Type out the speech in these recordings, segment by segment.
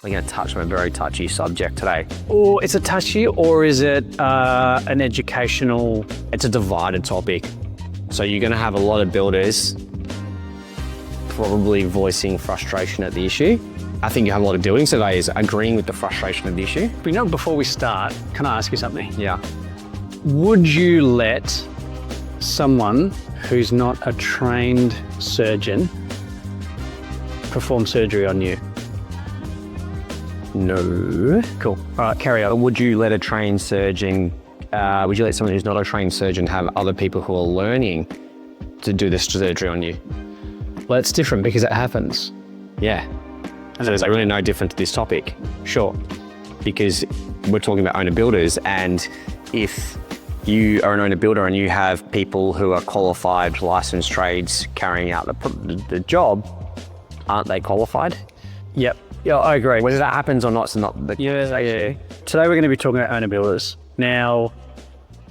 We're going to touch on a very touchy subject today. Or is it touchy, or is it an educational? It's a divided topic. So you're going to have a lot of builders probably voicing frustration at the issue. I think you have a lot of building surveyors agreeing with the frustration of the issue. But before we start, can I ask you something? Yeah. Would you let someone who's not a trained surgeon perform surgery on you? No. Cool. All right, carry on. Would you let a trained surgeon, would you let someone who's not a trained surgeon have other people who are learning to do this surgery on you? Well, it's different because it happens. Yeah. So it's really no different to this topic. Sure. Because we're talking about owner builders, and if you are an owner builder and you have people who are qualified, licensed trades carrying out the job, aren't they qualified? Yep. Yeah, I agree. Whether that happens or not, it's not the Yeah. Today we're going to be talking about owner builders. Now,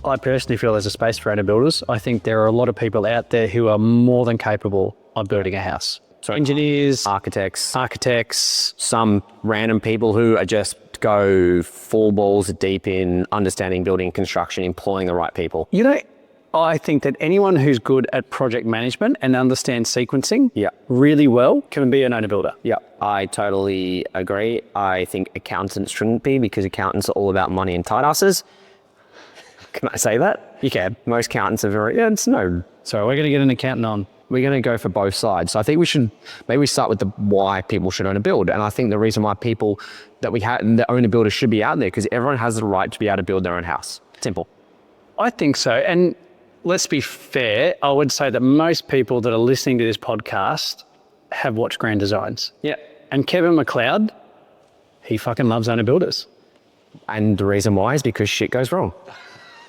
I personally feel there's a space for owner builders. I think there are a lot of people out there who are more than capable of building a house. So engineers, architects, some random people who are just go full balls deep in understanding building construction, employing the right people. I think that anyone who's good at project management and understands sequencing Yeah. really well can be an owner builder. Yeah, I totally agree. I think accountants shouldn't be, because accountants are all about money and tight asses. Can I say that? You can. Most accountants are very, no. So we're going to get an accountant on. We're going to go for both sides. So I think we should maybe start with the why people should own a build. And I think the reason why people that we have, the owner builders should be out there, because everyone has the right to be able to build their own house. Simple. I think so. And let's be fair, I would say that most people that are listening to this podcast have watched Grand Designs. Yeah. And Kevin McLeod, he fucking loves owner builders. And the reason why is because shit goes wrong.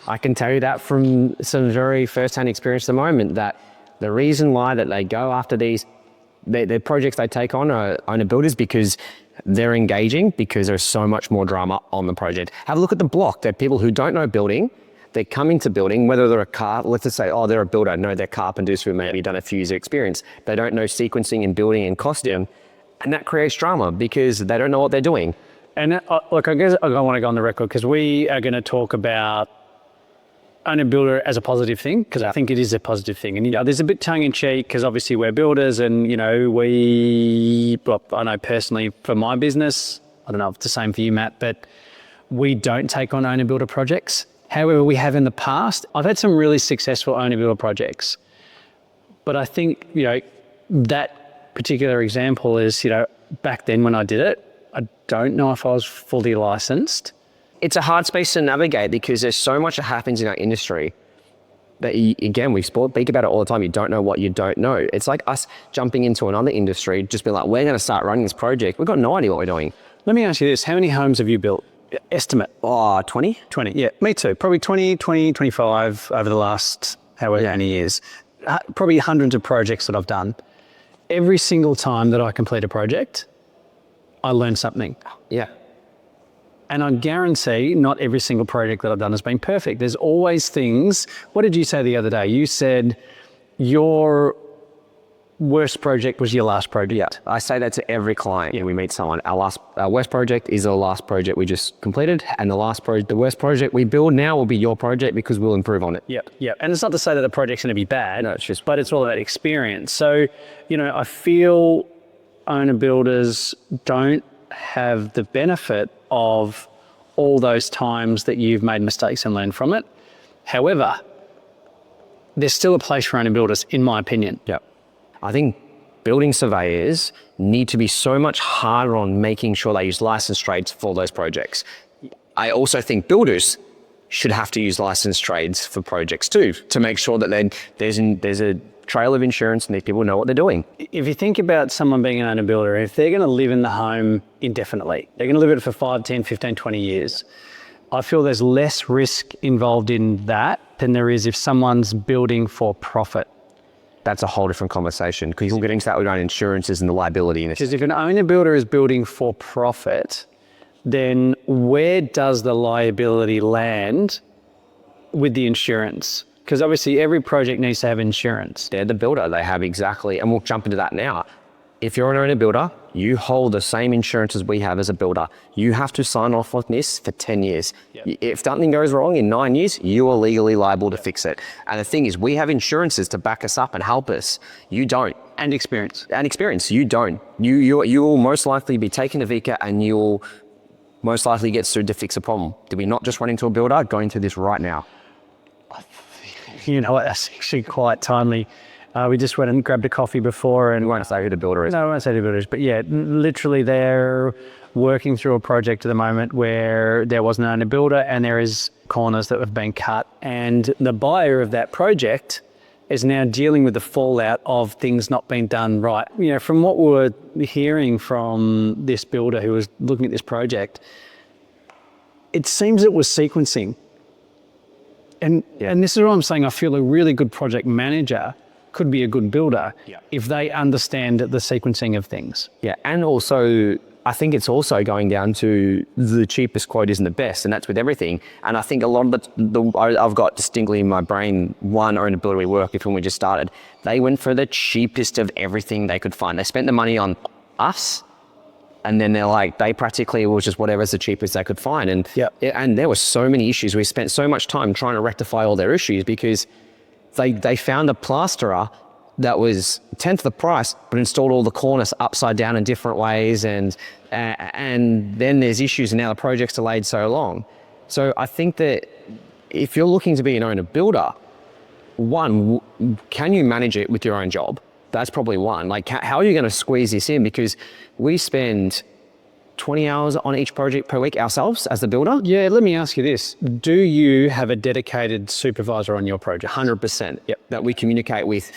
I can tell you that from some very first-hand experience at the moment, that the reason why that they go after these, the projects they take on are owner builders, because they're engaging, because there's so much more drama on the project. Have a look at the block. They're people who don't know building. They come into building, whether they're let's just say, they're a builder. No, they're carpenters who maybe done a few years of experience. They don't know sequencing and building and costing. And that creates drama because they don't know what they're doing. And look, I guess I want to go on the record, because we are going to talk about owner builder as a positive thing, because I think it is a positive thing. And there's a bit tongue in cheek, because obviously we're builders, and I know personally for my business, I don't know if it's the same for you, Matt, but we don't take on owner builder projects. However, we have in the past. I've had some really successful owner builder projects, but I think that particular example is back then when I did it, I don't know if I was fully licensed. It's a hard space to navigate, because there's so much that happens in our industry that, again, we speak about it all the time. You don't know what you don't know. It's like us jumping into another industry, just be like, we're going to start running this project. We've got no idea what we're doing. Let me ask you this. How many homes have you built? Estimate. 20? 20, yeah, me too. Probably 20, 25 over the last however many years. Probably hundreds of projects that I've done. Every single time that I complete a project, I learn something. Yeah. And I guarantee not every single project that I've done has been perfect. There's always things. What did you say the other day? You said your worst project was your last project. Yeah, I say that to every client. Yeah, we meet someone. Our worst project is the last project we just completed, and the worst project we build now will be your project, because we'll improve on it. Yeah. And it's not to say that the project's going to be bad. No, but it's all about experience. So, I feel owner builders don't have the benefit of all those times that you've made mistakes and learned from it. However, there's still a place for owner builders, in my opinion. Yeah. I think building surveyors need to be so much harder on making sure they use licensed trades for those projects. I also think builders should have to use licensed trades for projects too, to make sure that then there's a trail of insurance and these people know what they're doing. If you think about someone being an owner builder, if they're going to live in the home indefinitely, they're going to live in it for 5, 10, 15, 20 years, I feel there's less risk involved in that than there is if someone's building for profit. That's a whole different conversation, because we'll get into that with our insurances and the liability. Because if an owner builder is building for profit, then where does the liability land with the insurance? Because obviously every project needs to have insurance. They're the builder. They have exactly, and we'll jump into that now. If you're an owner builder, you hold the same insurance as we have as a builder. You have to sign off on this for 10 years. If something goes wrong in 9 years, you are legally liable to fix it. And the thing is, we have insurances to back us up and help us. You don't. And experience. You don't. You will most likely be taken to VCA and you'll most likely get sued to fix a problem. Did we not just run into a builder going through this right now? You know what, that's actually quite timely. We just went and grabbed a coffee before, and We won't say who the builder is. no, I won't say who the builder is, but yeah, literally they're working through a project at the moment where there wasn't an owner builder, and there is corners that have been cut, and the buyer of that project is now dealing with the fallout of things not being done right. You know, from what we were hearing from this builder who was looking at this project, it seems it was sequencing. And this is what I'm saying. I feel a really good project manager could be a good builder if they understand the sequencing of things. Yeah, and also, I think it's also going down to the cheapest quote isn't the best, and that's with everything. And I think a lot of I've got distinctly in my brain one owner builder we worked with when we just started. They went for the cheapest of everything they could find. They spent the money on us, and then they practically was just whatever's the cheapest they could find. And and there were so many issues. We spent so much time trying to rectify all their issues because they found a plasterer that was 1/10 the price, but installed all the cornice upside down in different ways, and then there's issues, and now the project's delayed so long. So I think that if you're looking to be an owner builder, one, can you manage it with your own job? That's probably one. Like, how are you going to squeeze this in? Because we spend 20 hours on each project per week ourselves as the builder. Yeah, let me ask you this. Do you have a dedicated supervisor on your project? 100%. Yep. That we communicate with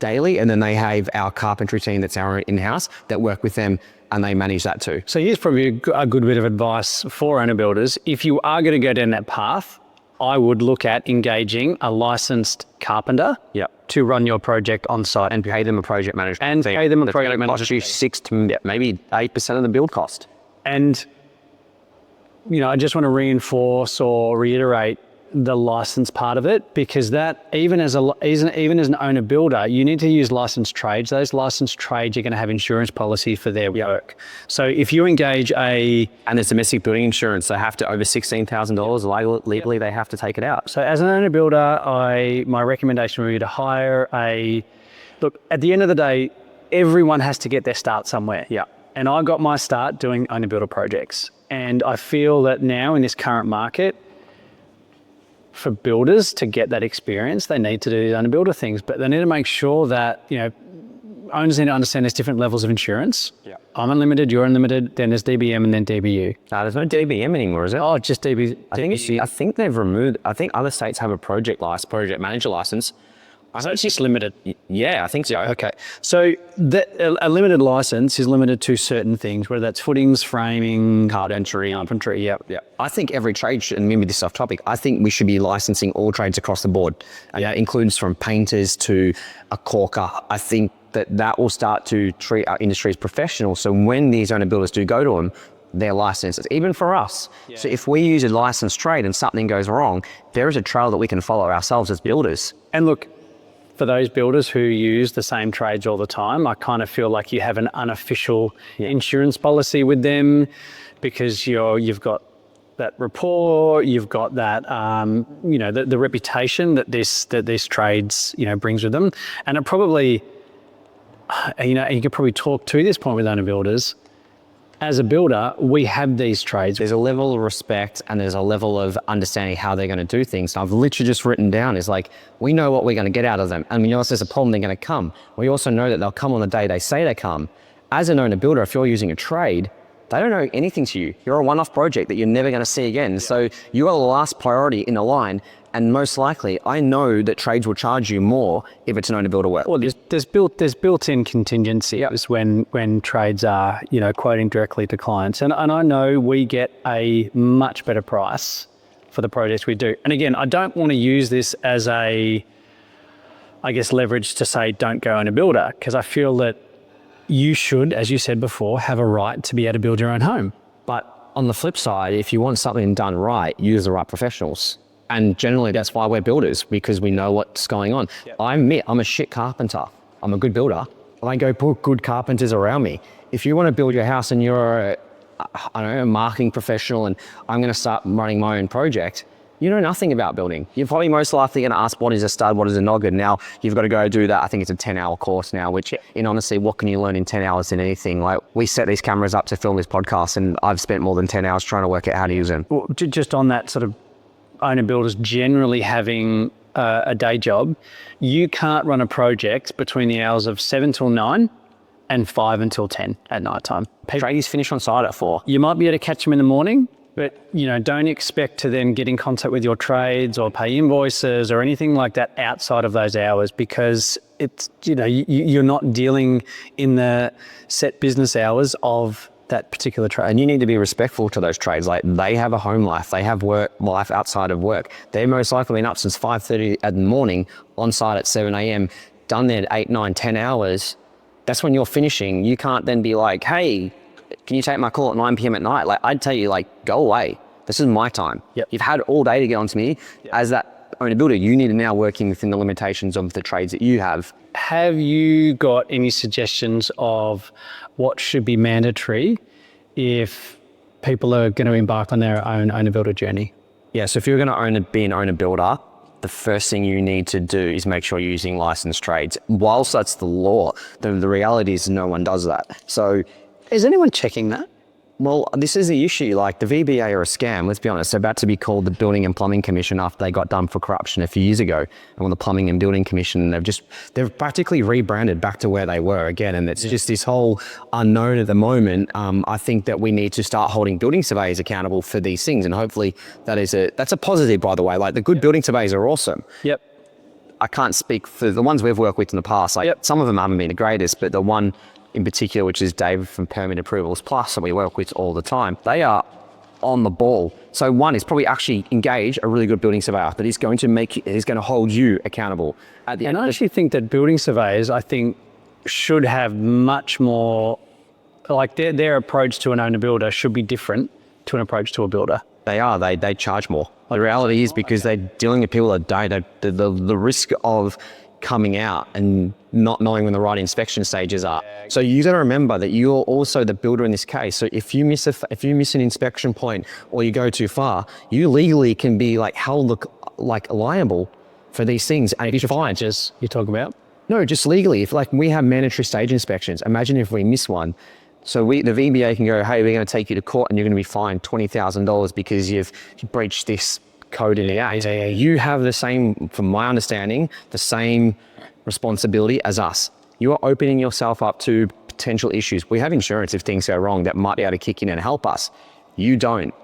daily, and then they have our carpentry team that's our in-house that work with them, and they manage that too. So here's probably a good bit of advice for owner builders. If you are going to go down that path, I would look at engaging a licensed carpenter to run your project on site. And pay them a project manager. And pay them a project manager. Cost you 6 to maybe 8% of the build cost. And, you know, I just want to reinforce or reiterate the license part of it, because that even as an owner builder, you need to use licensed trades. Those licensed trades are going to have insurance policy for their work. So if you engage and there's domestic building insurance, they have to over $16,000 legally they have to take it out. So as an owner builder, my recommendation would be to hire look, at the end of the day, everyone has to get their start somewhere. Yeah. And I got my start doing owner builder projects. And I feel that now in this current market, for builders to get that experience, they need to do the owner builder things, but they need to make sure that, you know, owners need to understand there's different levels of insurance. Yeah. I'm unlimited, you're unlimited, then there's DBM and then DBU. No, there's no DBM anymore, is it? Oh, just DB. I think they've removed, I think other states have a project manager license. So it's just limited. Yeah, I think so. Okay. So a limited license is limited to certain things, whether that's footings, framing, carpentry. Yeah. I think every trade should, and maybe this is off topic, I think we should be licensing all trades across the board. That includes from painters to a caulker. I think that will start to treat our industry as professional. So when these owner builders do go to them, they're licensed, even for us. Yeah. So if we use a licensed trade and something goes wrong, there is a trail that we can follow ourselves as builders. And look, for those builders who use the same trades all the time, I kind of feel like you have an unofficial insurance policy with them, because you've got that rapport, you've got that, you know, the reputation that these trades, you know, brings with them. And it probably, you know, you could probably talk to this point with owner builders. As a builder, we have these trades. There's a level of respect and there's a level of understanding how they're going to do things. And I've literally just written down is like, we know what we're going to get out of them. And we know if there's a problem, they're going to come. We also know that they'll come on the day they say they come. As an owner builder, if you're using a trade, they don't know anything to you. You're a one-off project that you're never going to see again. So you are the last priority in the line. And most likely, I know that trades will charge you more if it's an owner builder work. Well, there's built-in contingencies when trades are, you know, quoting directly to clients. And I know we get a much better price for the projects we do. And again, I don't want to use this as leverage to say don't go owner builder, because I feel that you should, as you said before, have a right to be able to build your own home. But on the flip side, if you want something done right, use the right professionals. And generally that's why we're builders, because we know what's going on. Yep. I admit I'm a shit carpenter. I'm a good builder. I go put good carpenters around me. if you want to build your house and you're a marketing professional and I'm going to start running my own project, you know nothing about building. You're probably most likely going to ask, what is a stud, what is a noggin? Now, you've got to go do that. I think it's a 10-hour course now, which in honesty, what can you learn in 10 hours in anything? Like, we set these cameras up to film this podcast and I've spent more than 10 hours trying to work out how to use them. Well, just on that sort of owner builders generally having a day job, you can't run a project between the hours of 7 till 9 and 5 until 10 at night time. Tradies finish on site at 4. You might be able to catch them in the morning, but don't expect to then get in contact with your trades or pay invoices or anything like that outside of those hours, because it's, you're not dealing in the set business hours of that particular trade. And you need to be respectful to those trades. Like, they have a home life, they have work life outside of work. They're most likely been up since 5:30 in the morning, on site at 7 a.m, done there 8, 9, 10 hours. That's when you're finishing. You can't then be like, hey, can you take my call at 9 p.m. at night? Like, I'd tell you, like, go away. This is my time. Yep. You've had all day to get onto me. Yep. As that owner builder, you need to now working within the limitations of the trades that you have. Have you got any suggestions of what should be mandatory if people are going to embark on their own owner builder journey? Yeah, so if you're going to be an owner builder, the first thing you need to do is make sure you're using licensed trades. Whilst that's the law, the reality is no one does that. So, is anyone checking that? Well, this is the issue. Like, the VBA are a scam. Let's be honest. They're about to be called the Building and Plumbing Commission after they got done for corruption a few years ago. And when the Plumbing and Building Commission, they've practically rebranded back to where they were again. And it's just this whole unknown at the moment. I think that we need to start holding building surveyors accountable for these things. And hopefully that's a positive, by the way. Like, the good building surveyors are awesome. Yep. I can't speak for the ones we've worked with in the past. Like, some of them haven't been the greatest, but the one in particular, which is David from Permit Approvals Plus, and we work with all the time, they are on the ball. So one is probably actually engage a really good building surveyor that is going to hold you accountable. And I actually think that building surveyors, should have much more, like their approach to an owner builder should be different to an approach to a builder. They are. They charge more. The reality is, because they're dealing with people that don't. The risk of coming out and not knowing when the right inspection stages are. So you got to remember that you're also the builder in this case. So if you miss an inspection point or you go too far, you legally can be held liable for these things. And if you're fined, you talk about? No, just legally. If we have mandatory stage inspections, imagine if we miss one. So the VBA can go, hey, we're going to take you to court and you're going to be fined $20,000 because you've breached this code in the act. You have the same, from my understanding, the same responsibility as us. You are opening yourself up to potential issues. We have insurance if things go wrong that might be able to kick in and help us. You don't.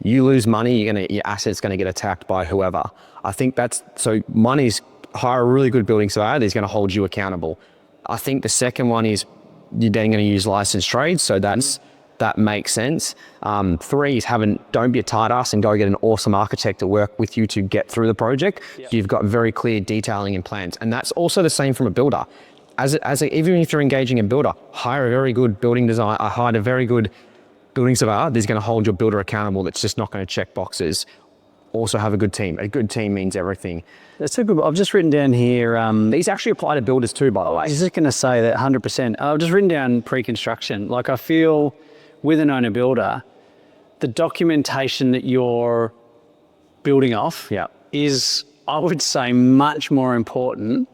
You lose money, your asset's going to get attacked by whoever. I think so money's, hire a really good building surveyor that's going to hold you accountable. I think the second one is you're then going to use licensed trades. So that makes sense. 3 is don't be a tight ass and go get an awesome architect to work with you to get through the project. Yep. You've got very clear detailing and plans. And that's also the same from a builder. Even if you're engaging a builder, hire a very good building design, hire a very good building surveyor that's going to hold your builder accountable, that's just not going to check boxes. Also have a good team. A good team means everything. That's so good. I've just written down here. These actually apply to builders too, by the way. I was just going to say that 100%. I've just written down pre-construction. I feel with an owner builder, the documentation that you're building off is, I would say, much more important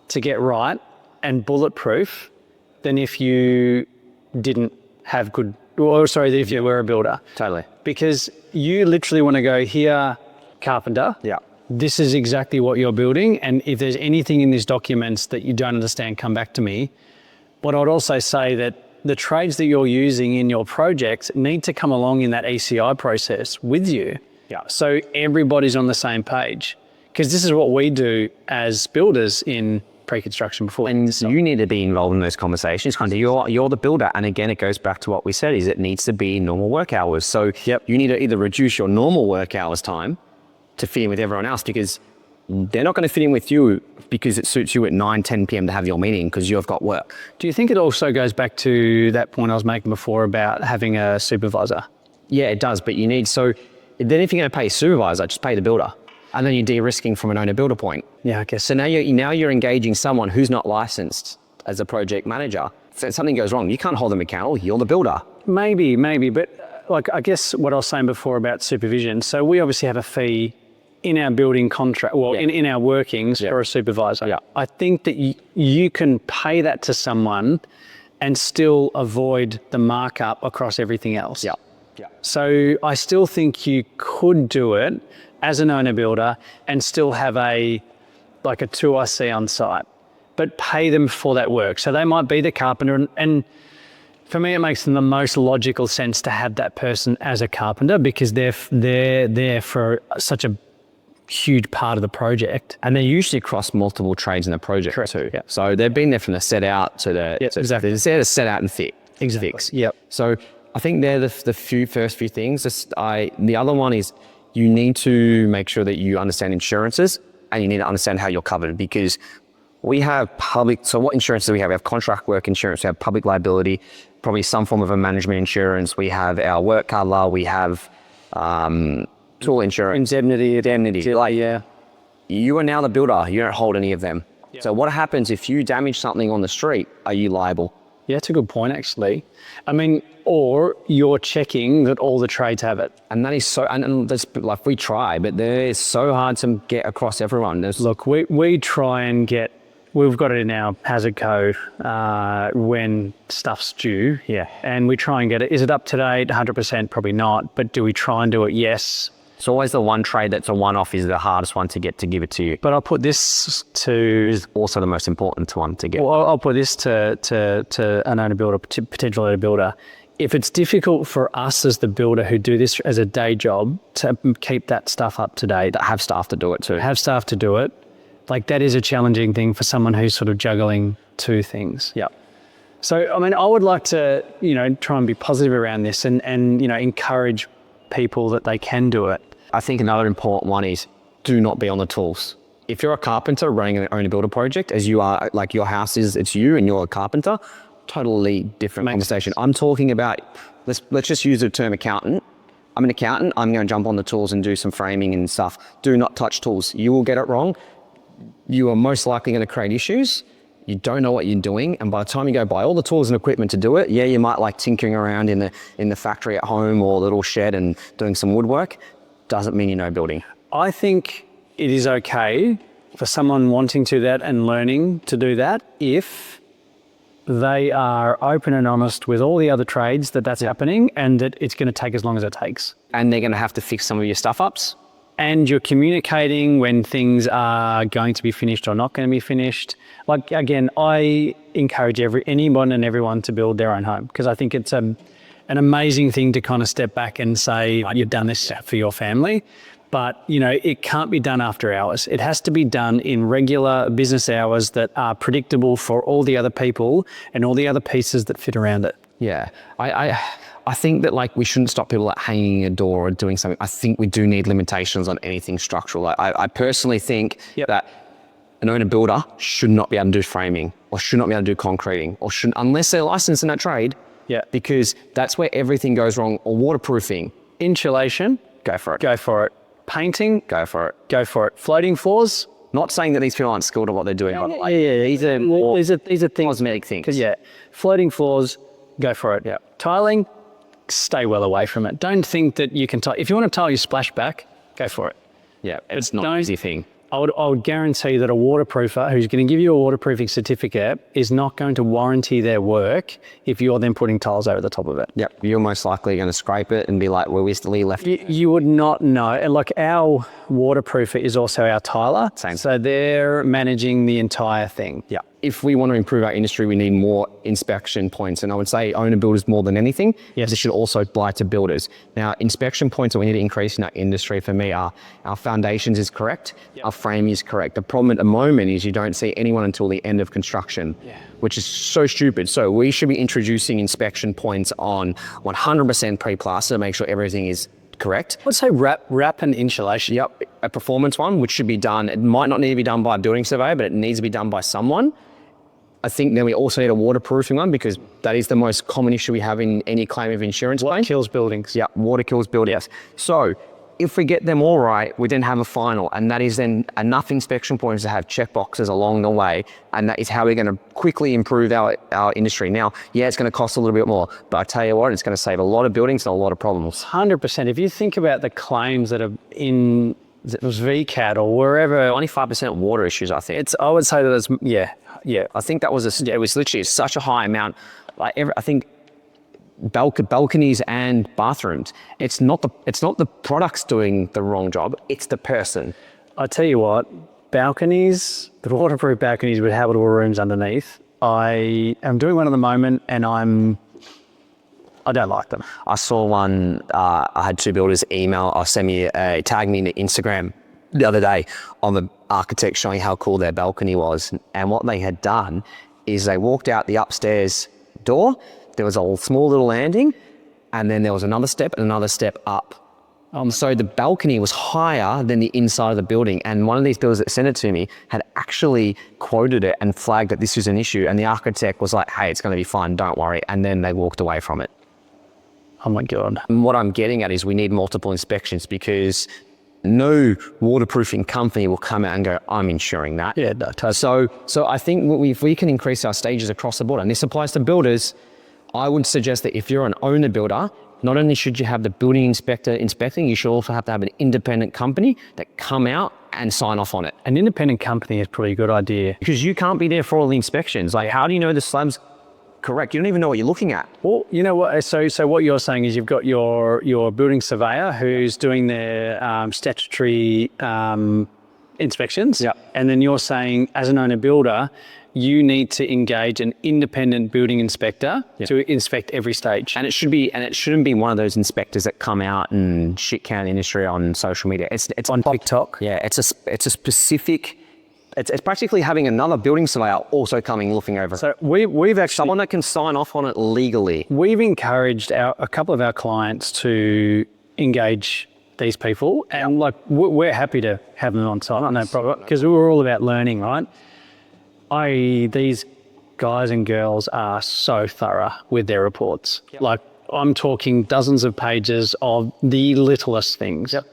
to get right and bulletproof than if you didn't have good, if you were a builder. Totally. Because you literally want to go, here, carpenter. Yeah. This is exactly what you're building. And if there's anything in these documents that you don't understand, come back to me. But I'd also say that the trades that you're using in your projects need to come along in that ECI process with you. Yeah. So everybody's on the same page. Because this is what we do as builders in pre-construction before. And you need to be involved in those conversations. You're the builder. And again, it goes back to what we said, is it needs to be normal work hours. So you need to either reduce your normal work hours time to fit in with everyone else, because they're not going to fit in with you because it suits you at 9, 10 p.m. to have your meeting because you've got work. Do you think it also goes back to that point I was making before about having a supervisor? Yeah, it does. But so then if you're going to pay a supervisor, just pay the builder. And then you're de-risking from an owner-builder point. Yeah, I guess. So now you're engaging someone who's not licensed as a project manager something goes wrong, you can't hold them accountable. You're the builder. Maybe, but like I guess what I was saying before about supervision. So we obviously have a fee in our building contract, well, in our workings for a supervisor. Yeah. I think that you can pay that to someone and still avoid the markup across everything else. Yeah. So I still think you could do it as an owner builder and still have a 2IC on site, but pay them for that work. So they might be the carpenter, and for me, it makes the most logical sense to have that person as a carpenter because they're there for such a huge part of the project. And they usually cross multiple trades in the project too. Yeah. So they've been there from the set out to the exactly. They're there to set out and fix. Yep. So I think they're the first few things. The other one is you need to make sure that you understand insurances and you need to understand how you're covered, because we have so what insurance do we have? We have contract work insurance, we have public liability, probably some form of a management insurance. We have our work cover, we have tool insurance. Indemnity. Like, you are now the builder, you don't hold any of them. Yeah. So what happens if you damage something on the street? Are you liable? Yeah, it's a good point, actually. I mean, or you're checking that all the trades have it. And that is so, and that's, like, we try, but it's so hard to get across everyone. Look, we try and we've got it in our hazard code when stuff's due. Yeah. And we try and get it. Is it up to date? 100%, probably not. But do we try and do it? Yes. It's always the one trade that's a one-off is the hardest one to get to give it to you. But I'll put this to... Is also the most important one to get. Well, I'll put this to an owner builder, potential owner builder. If it's difficult for us as the builder who do this as a day job to keep that stuff up to date, have staff to do it too. Have staff to do it. Like, that is a challenging thing for someone who's sort of juggling two things. Yeah. So, I mean, I would like to, try and be positive around this and encourage people that they can do it. I think another important one is do not be on the tools. If you're a carpenter running an owner builder project, as you are, like your house is, it's you and you're a carpenter, totally different conversation. I'm talking about, let's just use the term accountant. I'm an accountant, I'm going to jump on the tools and do some framing and stuff. Do not touch tools. You will get it wrong. You are most likely going to create issues. You don't know what you're doing, and by the time you go buy all the tools and equipment to do it, you might like tinkering around in the factory at home or little shed and doing some woodwork. Doesn't mean you know building. I think it is okay for someone wanting to do that and learning to do that if they are open and honest with all the other trades that's happening and that it's going to take as long as it takes. And they're going to have to fix some of your stuff ups. And you're communicating when things are going to be finished or not going to be finished. Like, again, I encourage anyone and everyone to build their own home because I think it's an amazing thing to kind of step back and say, you've done this for your family, but it can't be done after hours. It has to be done in regular business hours that are predictable for all the other people and all the other pieces that fit around it. Yeah, I think that we shouldn't stop people at hanging a door or doing something. I think we do need limitations on anything structural. I personally think that an owner builder should not be able to do framing or should not be able to do concreting or shouldn't, unless they're licensed in that trade. Yeah. Because that's where everything goes wrong. Or waterproofing. Insulation. Go for it. Go for it. Painting. Go for it. Go for it. Floating floors. Not saying that these people aren't skilled at what they're doing. These are things. Cosmetic things. Floating floors. Go for it. Yeah. Tiling. Stay well away from it. Don't think that you can tile. If you want to tile your splashback, go for it. Yeah, it's not an easy thing. I would guarantee that a waterproofer who's going to give you a waterproofing certificate is not going to warranty their work if you're then putting tiles over the top of it. Yep, you're most likely going to scrape it and be like, well, we still left. You would not know. And our waterproofer is also our tiler. Same. So they're managing the entire thing. Yeah. If we want to improve our industry, we need more inspection points. And I would say owner builders more than anything. Yes. This should also apply to builders. Now, inspection points that we need to increase in our industry for me are our foundations is correct, our frame is correct. The problem at the moment is you don't see anyone until the end of construction, which is so stupid. So we should be introducing inspection points on 100% pre-plaster to make sure everything is correct. Let's say wrap and insulation. Yep, a performance one, which should be done. It might not need to be done by a building surveyor, but it needs to be done by someone. I think then we also need a waterproofing one because that is the most common issue we have in any claim of insurance claim. Kills buildings. Yeah, water kills buildings. So if we get them all right, we then have a final, and that is then enough inspection points to have checkboxes along the way, and that is how we're going to quickly improve our industry. Now, yeah, it's going to cost a little bit more, but I tell you what, it's going to save a lot of buildings and a lot of problems. 100%. If you think about the claims that are in, it was VCAT or wherever, 95% water issues, I think. I would say that it's, yeah. I think that was it was literally such a high amount. Like I think balconies and bathrooms. It's not the products doing the wrong job. It's the person. I tell you what, balconies, the waterproof balconies with habitable rooms underneath. I am doing one at the moment, and I don't like them. I saw one. I had two builders email or send me tag me into Instagram the other day on the architect showing how cool their balcony was, and what they had done is they walked out the upstairs door. There was a small little landing, and then there was another step and another step up. So the balcony was higher than the inside of the building. And one of these builders that sent it to me had actually quoted it and flagged that this was an issue. And the architect was like, hey, it's going to be fine, don't worry. And then they walked away from it. Oh my God. And what I'm getting at is we need multiple inspections, because no waterproofing company will come out and go, I'm insuring that. Yeah, no, So I think if we can increase our stages across the board, and this applies to builders, I would suggest that if you're an owner builder, not only should you have the building inspector inspecting, you should also have to have an independent company that come out and sign off on it. An independent company is probably a good idea. Because you can't be there for all the inspections. Like, how do you know the slab's correct? You don't even know what you're looking at. Well, you know what? So what you're saying is you've got your building surveyor who's doing their statutory inspections. Yeah. And then you're saying, as an owner builder, you need to engage an independent building inspector to inspect every stage. And it shouldn't be one of those inspectors that come out and shit can the industry on social media. It's on TikTok. Yeah, it's a specific. It's practically having another building surveyor also coming looking over. So we've actually, someone that can sign off on it legally. We've encouraged a couple of our clients to engage these people, and like we're happy to have them on site, no problem, because we're all about learning, right? These guys and girls are so thorough with their reports. Yep. Like, I'm talking dozens of pages of the littlest things. Yep.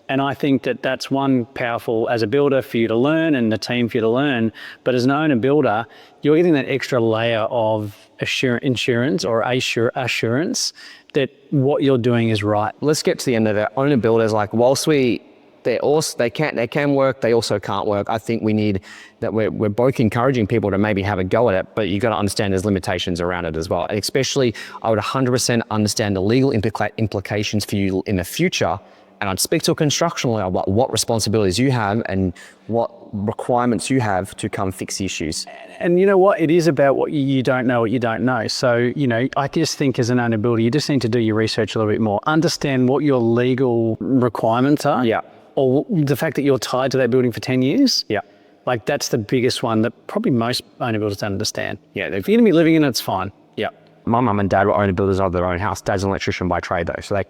And I think that that's one powerful as a builder for you to learn, and the team for you to learn. But as an owner builder, you're getting that extra layer of insurance or assurance that what you're doing is right. Let's get to the end of it. Owner builders, like, whilst they can work, they also can't work. I think we need that we're both encouraging people to maybe have a go at it, but you've got to understand there's limitations around it as well. And especially, I would 100% understand the legal implications for you in the future. And I'd speak to a construction lawyer about what responsibilities you have and what requirements you have to come fix the issues. And you know what? It is about what you don't know, what you don't know. So, I just think as an owner builder, you just need to do your research a little bit more. Understand what your legal requirements are. Yeah. Or the fact that you're tied to that building for 10 years. Yeah. Like, that's the biggest one that probably most owner builders don't understand. Yeah. If you're going to be living in it, it's fine. Yeah. My mum and dad were owner builders of their own house. Dad's an electrician by trade though. So they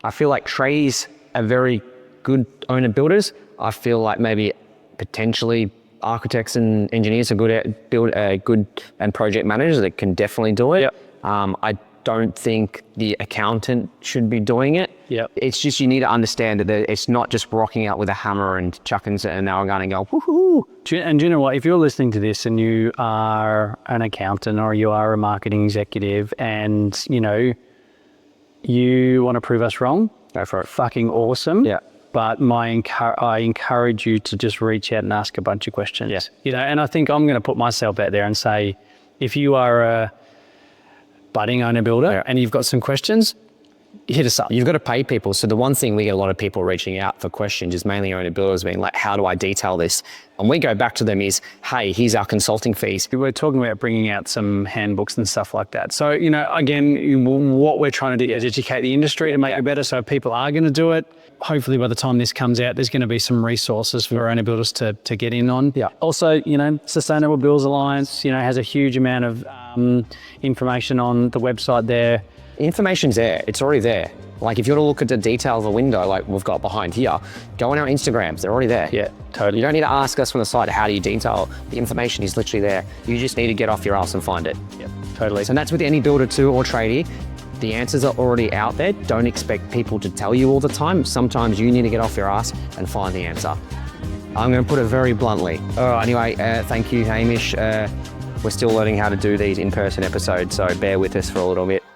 I feel like tradies are very good owner builders. I feel like maybe potentially architects and engineers are good at good and project managers that can definitely do it. Yep. I don't think the accountant should be doing it. Yep. It's just, you need to understand that it's not just rocking out with a hammer and chucking it and now I'm going to go, woohoo. And do you know what? If you're listening to this and you are an accountant or you are a marketing executive and, you want to prove us wrong, go for it. Fucking awesome. Yeah. But I encourage you to just reach out and ask a bunch of questions. Yeah. And I think I'm going to put myself out there and say, if you are a budding owner builder and you've got some questions, hit us up. You've got to pay people. So the one thing we get a lot of people reaching out for questions is mainly owner builders being like, how do I detail this? And we go back to them is, hey, here's our consulting fees. We're talking about bringing out some handbooks and stuff like that. So, again, what we're trying to do is educate the industry to make it better. So if people are going to do it, hopefully by the time this comes out, there's going to be some resources for owner builders to get in on. Yeah. Also, Sustainable Builds Alliance, has a huge amount of information on the website there. Information's there. It's already there. Like, if you want to look at the detail of the window, like we've got behind here, go on our Instagrams. They're already there. Yeah, totally. You don't need to ask us from the side, how do you detail? The information is literally there. You just need to get off your ass and find it. Yeah, totally. So that's with any builder too or tradie. The answers are already out there. Don't expect people to tell you all the time. Sometimes you need to get off your ass and find the answer. I'm going to put it very bluntly. Anyway, thank you, Hamish. We're still learning how to do these in-person episodes, so bear with us for a little bit.